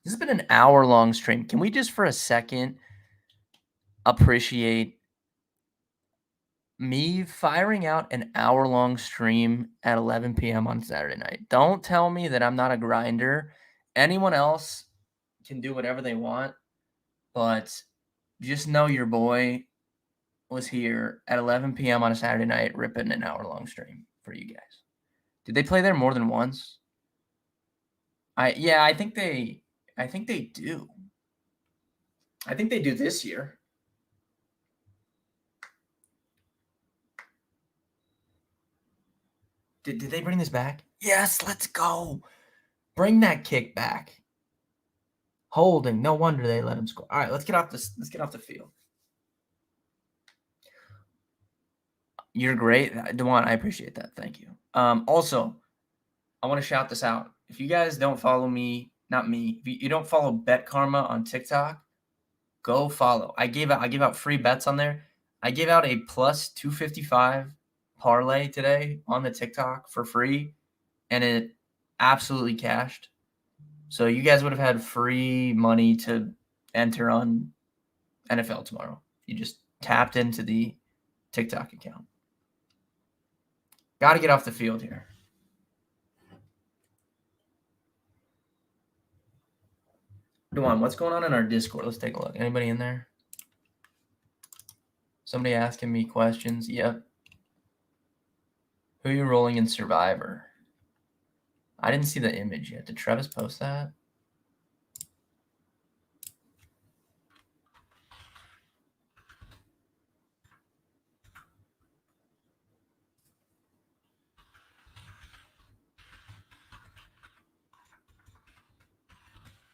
This has been an hour-long stream. Can we just for a second appreciate me firing out an hour-long stream at 11 p.m. on Saturday night. Don't tell me that I'm not a grinder. Anyone else can do whatever they want, but just know your boy was here at 11 p.m. on a Saturday night ripping an hour-long stream for you guys. Did they play there more than once? I think they do. I think they do this year. Did they bring this back? Yes, let's go. Bring that kick back. Holding. No wonder they let him score. All right, let's get off the field. You're great, DeJuan. I appreciate that. Thank you. Also, I want to shout this out. If you guys don't follow me, not me, if you don't follow Bet Karma on TikTok, go follow. I gave out free bets on there. I gave out a plus 255 parlay today on the TikTok for free, and it absolutely cashed. So you guys would have had free money to enter on NFL tomorrow. You just tapped into the TikTok account. Got to get off the field here. DeJuan, what's going on in our Discord? Let's take a look. Anybody in there? Somebody asking me questions? Yep. Who are you rolling in Survivor? I didn't see the image yet. Did Travis post that?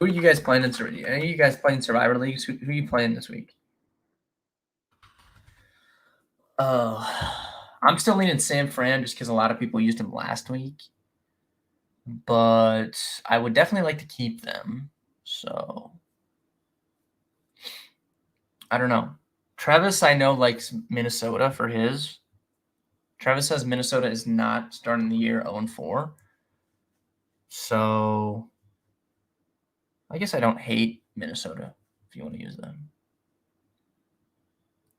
Who are you guys playing in Survivor? Any of you guys playing Survivor Leagues? Who are you playing this week? I'm still leaning San Fran just because a lot of people used him last week. But I would definitely like to keep them. So I don't know. Travis, I know, likes Minnesota for his. Travis says Minnesota is not starting the year 0-4. So I guess I don't hate Minnesota if you want to use them.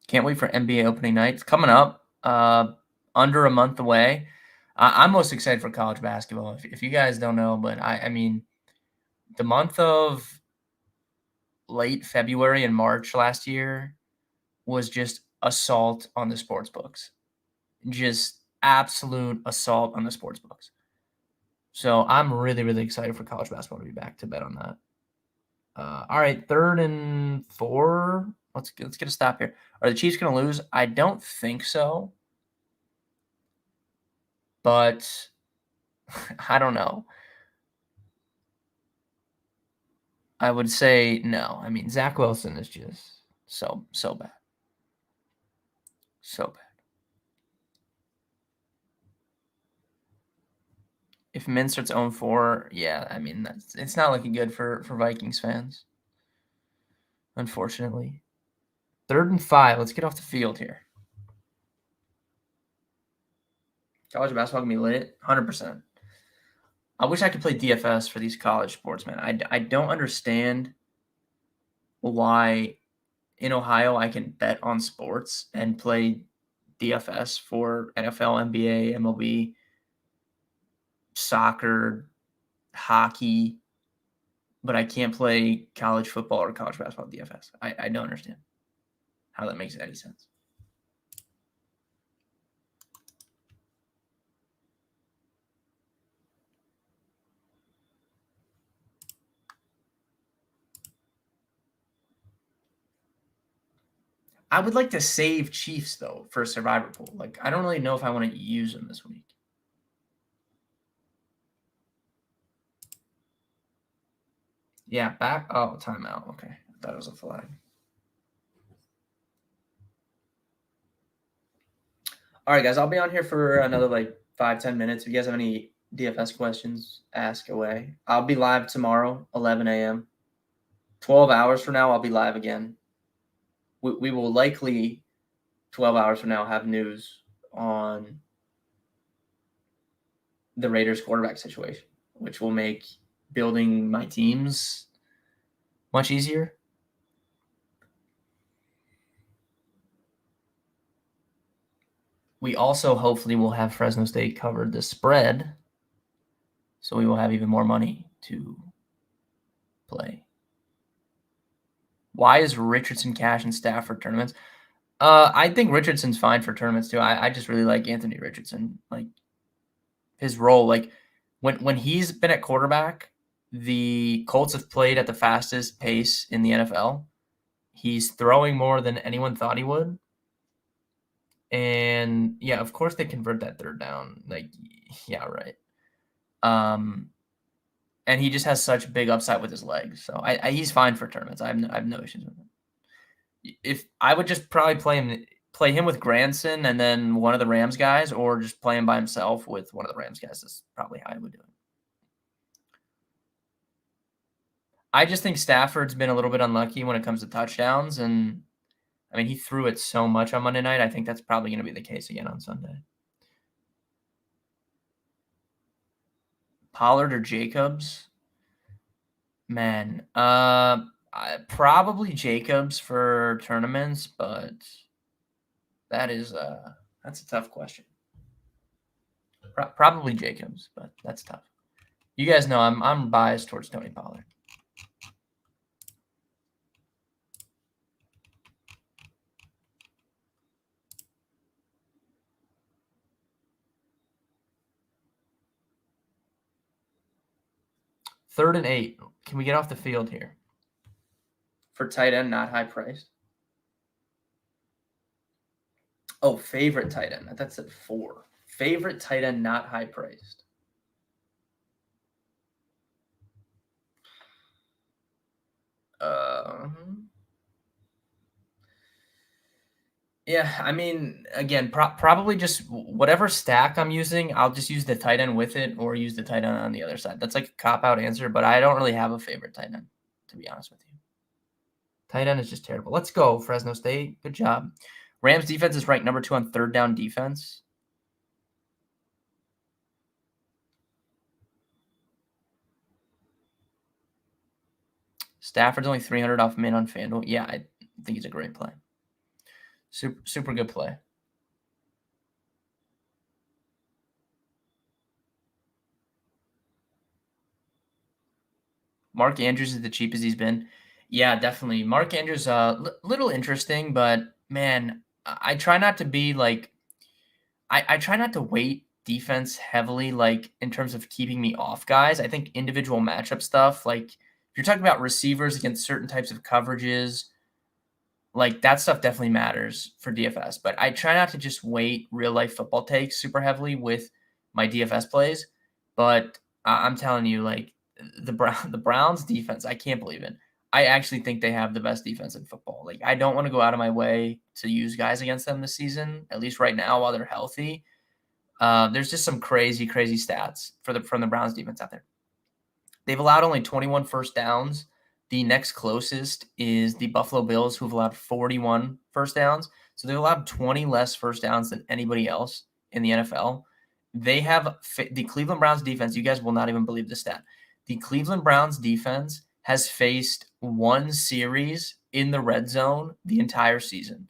Can't wait for NBA opening night. It's coming up, under a month away. I'm most excited for college basketball. If you guys don't know, but I mean, the month of late February and March last year was just assault on the sports books. Just absolute assault on the sports books. So I'm really, really excited for college basketball to be back to bet on that. All right, 3rd and 4. Let's get a stop here. Are the Chiefs going to lose? I don't think so. But I don't know. I would say no. I mean, Zach Wilson is just so bad. So bad. If Minster's 0-4, yeah, I mean, it's not looking good for Vikings fans, unfortunately. 3rd and 5. Let's get off the field here. College basketball can be lit, 100%. I wish I could play DFS for these college sports, man. I don't understand why in Ohio I can bet on sports and play DFS for NFL, NBA, MLB, soccer, hockey, but I can't play college football or college basketball DFS. I don't understand how that makes any sense. I would like to save Chiefs, though, for a Survivor pool. Like, I don't really know if I want to use them this week. Yeah, back. Oh, timeout. Okay. I thought it was a flag. All right, guys. I'll be on here for another, 5-10 minutes. If you guys have any DFS questions, ask away. I'll be live tomorrow, 11 a.m. 12 hours from now, I'll be live again. We will likely, 12 hours from now, have news on the Raiders quarterback situation, which will make building my teams much easier. We also hopefully will have Fresno State covered the spread, so we will have even more money to play. Why is Richardson cash and staff for tournaments? I think Richardson's fine for tournaments too. I just really like Anthony Richardson. Like his role, like when he's been at quarterback, the Colts have played at the fastest pace in the NFL. He's throwing more than anyone thought he would. And yeah, of course they convert that third down. Like, yeah, right. And he just has such big upside with his legs. So he's fine for tournaments. I have no issues with him. If I would just probably play him with Granson and then one of the Rams guys, or just play him by himself with one of the Rams guys. That's probably how I would do it. I just think Stafford's been a little bit unlucky when it comes to touchdowns, and I mean he threw it so much on Monday night. I think that's probably going to be the case again on Sunday. Pollard or Jacobs? Man, probably Jacobs for tournaments, but that's a tough question. Probably Jacobs, but that's tough. You guys know I'm biased towards Tony Pollard. Third and 8. Can we get off the field here? For tight end, not high priced. Oh, favorite tight end. That's at 4. Favorite tight end, not high priced. Yeah, I mean, again, probably just whatever stack I'm using, I'll just use the tight end with it or use the tight end on the other side. That's like a cop-out answer, but I don't really have a favorite tight end, to be honest with you. Tight end is just terrible. Let's go, Fresno State. Good job. Rams defense is ranked number 2 on third down defense. Stafford's only 300 off min on FanDuel. Yeah, I think he's a great play. Super good play. Mark Andrews is the cheapest he's been. Yeah, definitely. Mark Andrews, little interesting, but man, I try not to be like, I try not to weight defense heavily, like in terms of keeping me off guys. I think individual matchup stuff, like if you're talking about receivers against certain types of coverages, like that stuff definitely matters for DFS. But I try not to just weight real life football takes super heavily with my DFS plays. But I'm telling you, like the Browns defense, I can't believe it. I actually think they have the best defense in football. Like I don't want to go out of my way to use guys against them this season, at least right now while they're healthy. There's just some crazy stats from the Browns defense out there. They've allowed only 21 first downs. The next closest is the Buffalo Bills, who've allowed 41 first downs. So they've allowed 20 less first downs than anybody else in the NFL. They have the Cleveland Browns defense. You guys will not even believe this stat. The Cleveland Browns defense has faced one series in the red zone the entire season.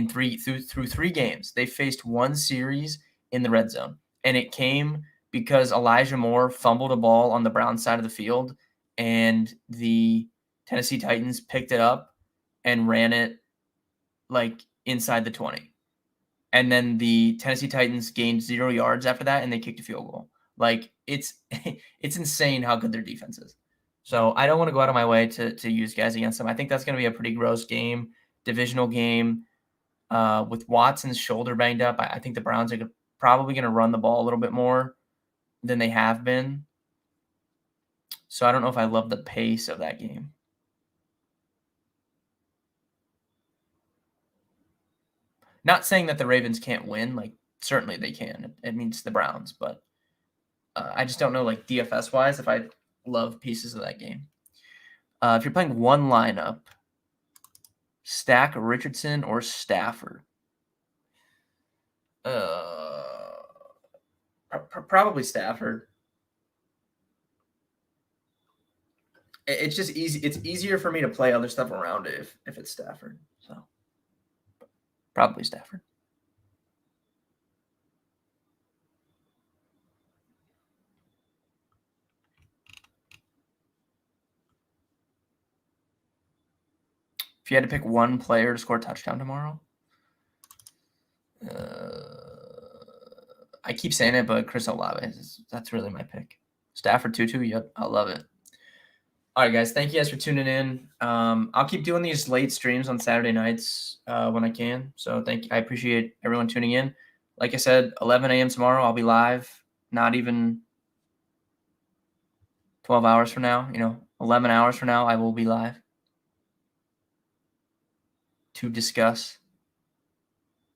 Through 3 games, they faced one series in the red zone, and it came because Elijah Moore fumbled a ball on the Browns side of the field, and the Tennessee Titans picked it up and ran it like inside the 20. And then the Tennessee Titans gained 0 yards after that, and they kicked a field goal. Like it's insane how good their defense is. So I don't want to go out of my way to use guys against them. I think that's going to be a pretty gross game, divisional game. With Watson's shoulder banged up, I think the Browns are probably going to run the ball a little bit more than they have been. So I don't know if I love the pace of that game. Not saying that the Ravens can't win. Like, certainly they can. It means the Browns. But I just don't know, like, DFS-wise, if I love pieces of that game. If you're playing one lineup, stack Richardson or Stafford. Probably Stafford. It's just easy. It's easier for me to play other stuff around it if it's Stafford. So probably Stafford. If you had to pick one player to score a touchdown tomorrow, I keep saying it, but Chris Olave, that's really my pick. Stafford 2-2, yep, I love it. All right, guys, thank you guys for tuning in. I'll keep doing these late streams on Saturday nights when I can. So I appreciate everyone tuning in. Like I said, 11 a.m. tomorrow, I'll be live. Not even 12 hours from now, 11 hours from now, I will be live to discuss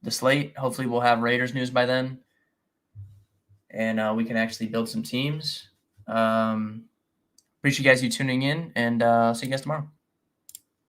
the slate. Hopefully, we'll have Raiders news by then, and we can actually build some teams. Appreciate you guys tuning in, and see you guys tomorrow.